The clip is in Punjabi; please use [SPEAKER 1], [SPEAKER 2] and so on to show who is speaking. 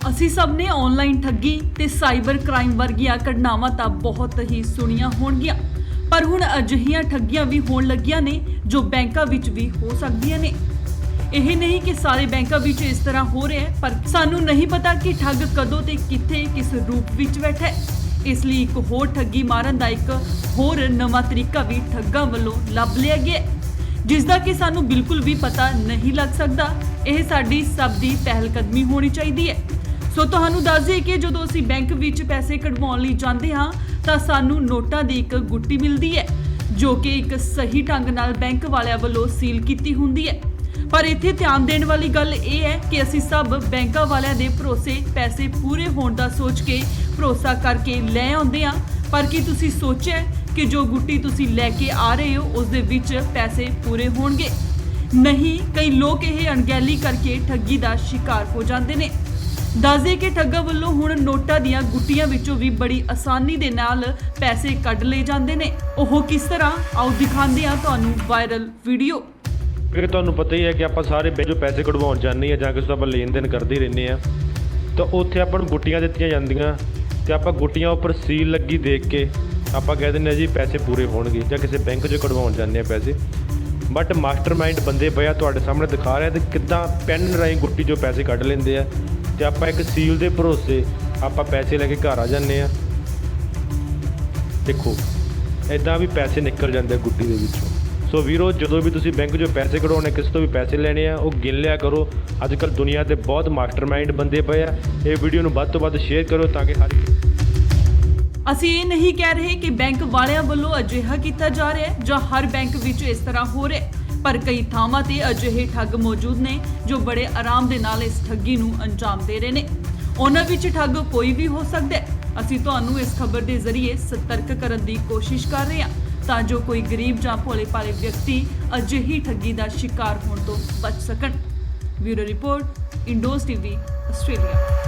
[SPEAKER 1] ਅਸੀਂ ਸਭ ਨੇ ਆਨਲਾਈਨ ਠੱਗੀ ਤੇ ਸਾਈਬਰ ਕ੍ਰਾਈਮ ਵਰਗੀਆਂ ਘਟਨਾਵਾਂ ਤਾਂ ਬਹੁਤ ਹੀ ਸੁਣੀਆਂ ਹੋਣਗੀਆਂ, ਪਰ ਹੁਣ ਅਜਿਹੀਆਂ ਠੱਗੀਆਂ ਵੀ ਹੋਣ ਲੱਗੀਆਂ ਨੇ ਜੋ ਬੈਂਕਾਂ ਵਿੱਚ ਵੀ ਹੋ ਸਕਦੀਆਂ ਨੇ। ਇਹ ਨਹੀਂ ਕਿ ਸਾਰੇ ਬੈਂਕਾਂ ਵਿੱਚ ਇਸ ਤਰ੍ਹਾਂ ਹੋ ਰਿਹਾ ਹੈ, ਪਰ ਸਾਨੂੰ ਨਹੀਂ ਪਤਾ ਕਿ ਠੱਗ ਕਦੋਂ ਤੇ ਕਿੱਥੇ ਕਿਸ ਰੂਪ ਵਿੱਚ ਬੈਠਾ ਹੈ। ਇਸ ਲਈ ਇੱਕ ਹੋਰ ਠੱਗੀ ਮਾਰਨ ਦਾ ਇੱਕ ਹੋਰ ਨਵਾਂ ਤਰੀਕਾ ਵੀ ਠੱਗਾਂ ਵੱਲੋਂ ਲੱਭ ਲਿਆ ਗਿਆ, ਜਿਸ ਦਾ ਕਿ ਸਾਨੂੰ ਬਿਲਕੁਲ ਵੀ ਪਤਾ ਨਹੀਂ ਲੱਗ ਸਕਦਾ। ਇਹ ਸਾਡੀ ਸਭ ਦੀ ਪਹਿਲਕਦਮੀ ਹੋਣੀ ਚਾਹੀਦੀ ਹੈ। ਸੋ ਤੁਹਾਨੂੰ ਦੱਸ ਦਈਏ ਕਿ ਜਦੋਂ ਅਸੀਂ ਬੈਂਕ ਵਿੱਚ ਪੈਸੇ ਕਢਵਾਉਣ ਲਈ ਜਾਂਦੇ ਹਾਂ ਤਾਂ ਸਾਨੂੰ ਨੋਟਾਂ ਦੀ ਇੱਕ ਗੁੱਟੀ ਮਿਲਦੀ ਹੈ, ਜੋ ਕਿ ਇੱਕ ਸਹੀ ਢੰਗ ਨਾਲ ਬੈਂਕ ਵਾਲਿਆਂ ਵੱਲੋਂ ਸੀਲ ਕੀਤੀ ਹੁੰਦੀ ਹੈ। ਪਰ ਇੱਥੇ ਧਿਆਨ ਦੇਣ ਵਾਲੀ ਗੱਲ ਇਹ ਹੈ ਕਿ ਅਸੀਂ ਸਭ ਬੈਂਕਾਂ ਵਾਲਿਆਂ ਦੇ ਭਰੋਸੇ ਪੈਸੇ ਪੂਰੇ ਹੋਣ ਦਾ ਸੋਚ ਕੇ ਭਰੋਸਾ ਕਰਕੇ ਲੈ ਆਉਂਦੇ ਹਾਂ, ਪਰ ਕੀ ਤੁਸੀਂ ਸੋਚਿਆ ਕਿ ਜੋ ਗੁੱਟੀ ਤੁਸੀਂ ਲੈ ਕੇ ਆ ਰਹੇ ਹੋ ਉਸ ਦੇ ਵਿੱਚ ਪੈਸੇ ਪੂਰੇ ਹੋਣਗੇ? ਨਹੀਂ, ਕਈ ਲੋਕ ਇਹ ਅਣਗਹਿਲੀ ਕਰਕੇ ਠੱਗੀ ਦਾ ਸ਼ਿਕਾਰ ਹੋ ਜਾਂਦੇ ਨੇ। ਦੱਸਦੇ ਕਿ ਠੱਗਾਂ ਵੱਲੋਂ ਹੁਣ ਨੋਟਾਂ ਦੀਆਂ ਗੁੱਟੀਆਂ ਵਿੱਚੋਂ ਵੀ ਬੜੀ ਆਸਾਨੀ ਦੇ ਨਾਲ ਪੈਸੇ ਕੱਢ ਲਏ ਜਾਂਦੇ ਨੇ। ਉਹ ਕਿਸ ਤਰ੍ਹਾਂ, ਆਓ ਦਿਖਾਉਂਦੇ ਹਾਂ ਤੁਹਾਨੂੰ ਵਾਇਰਲ ਵੀਡੀਓ।
[SPEAKER 2] ਕਿਉਂਕਿ ਤੁਹਾਨੂੰ ਪਤਾ ਹੀ ਹੈ ਕਿ ਆਪਾਂ ਸਾਰੇ ਜੋ ਪੈਸੇ ਕਢਵਾਉਣ ਜਾਂਦੇ ਹਾਂ ਜਾਂ ਕਿਸੇ ਤੋਂ ਆਪਾਂ ਲੈਣ ਦੇਣ ਕਰਦੇ ਹੀ ਰਹਿੰਦੇ ਹਾਂ, ਤਾਂ ਉੱਥੇ ਆਪਾਂ ਨੂੰ ਗੁੱਟੀਆਂ ਦਿੱਤੀਆਂ ਜਾਂਦੀਆਂ ਤੇ ਆਪਾਂ ਗੁੱਟੀਆਂ ਉੱਪਰ ਸੀਲ ਲੱਗੀ ਦੇਖ ਕੇ ਆਪਾਂ ਕਹਿ ਦਿੰਦੇ ਹਾਂ ਜੀ ਪੈਸੇ ਪੂਰੇ ਹੋਣਗੇ, ਜਾਂ ਕਿਸੇ ਬੈਂਕ 'ਚੋਂ ਕਢਵਾਉਣ ਜਾਂਦੇ ਹਾਂ ਪੈਸੇ। ਬਟ ਮਾਸਟਰਮਾਈਂਡ ਬੰਦੇ ਪਏ ਆ, ਤੁਹਾਡੇ ਸਾਹਮਣੇ ਦਿਖਾ ਰਿਹਾ ਤੇ ਕਿੱਦਾਂ ਪੈਨ ਰਾਹੀਂ ਗੁੱਟੀ 'ਚੋਂ ਪੈਸੇ ਕੱਢ ਲੈਂਦੇ ਆ ਤੇ ਆਪਾਂ ਇੱਕ ਸੀਲ ਦੇ ਭਰੋਸੇ ਆਪਾਂ ਪੈਸੇ ਲੈ ਕੇ ਘਰ ਆ ਜਾਂਦੇ ਆ। ਦੇਖੋ ਇੱਦਾਂ ਵੀ ਪੈਸੇ ਨਿਕਲ ਜਾਂਦੇ ਆ ਗੁੱਟੀ ਦੇ ਵਿੱਚੋਂ। ਸੋ ਵੀਰੋ, ਜਦੋਂ ਵੀ ਤੁਸੀਂ ਬੈਂਕ 'ਚੋਂ ਪੈਸੇ ਕਢਾਉਣੇ, ਕਿਸੇ ਤੋਂ ਵੀ ਪੈਸੇ ਲੈਣੇ ਆ, ਉਹ ਗਿਣ ਲਿਆ ਕਰੋ। ਅੱਜ ਕੱਲ੍ਹ ਦੁਨੀਆ 'ਤੇ ਬਹੁਤ ਮਾਸਟਰਮਾਈਂਡ ਬੰਦੇ ਪਏ ਆ। ਇਹ ਵੀਡੀਓ ਨੂੰ ਵੱਧ ਤੋਂ ਵੱਧ ਸ਼ੇਅਰ ਕਰੋ ਤਾਂ ਕਿ
[SPEAKER 1] ਅਸੀਂ ਇਹ ਨਹੀਂ ਕਹਿ ਰਹੇ ਕਿ ਬੈਂਕ ਵਾਲਿਆਂ ਵੱਲੋਂ ਅਜਿਹਾ ਕੀਤਾ ਜਾ ਰਿਹਾ ਹੈ ਜਾਂ ਹਰ ਬੈਂਕ ਵਿੱਚ ਇਸ ਤਰ੍ਹਾਂ ਹੋ ਰਿਹਾ, ਪਰ ਕਈ ਥਾਵਾਂ ਤੇ ਅਜਿਹੇ ਠੱਗ ਮੌਜੂਦ ਨੇ ਜੋ ਬੜੇ ਆਰਾਮ ਦੇ ਨਾਲ ਇਸ ਠੱਗੀ ਨੂੰ ਅੰਜਾਮ ਦੇ ਰਹੇ ਨੇ। ਉਹਨਾਂ ਵਿੱਚ ਠੱਗ ਕੋਈ ਵੀ ਹੋ ਸਕਦਾ ਹੈ। ਅਸੀਂ ਤੁਹਾਨੂੰ ਇਸ ਖਬਰ ਦੇ ਜ਼ਰੀਏ ਸਤਰਕ ਕਰਨ ਦੀ ਕੋਸ਼ਿਸ਼ ਕਰ ਰਹੇ ਹਾਂ ਤਾਂ ਜੋ ਕੋਈ ਗਰੀਬ ਜਾਂ ਭੋਲੇ ਭਾਲੇ ਵਿਅਕਤੀ ਅਜਿਹੀ ਠੱਗੀ ਦਾ ਸ਼ਿਕਾਰ ਹੋਣ ਤੋਂ ਬਚ ਸਕਣ। Bureau report, Indos TV, Australia.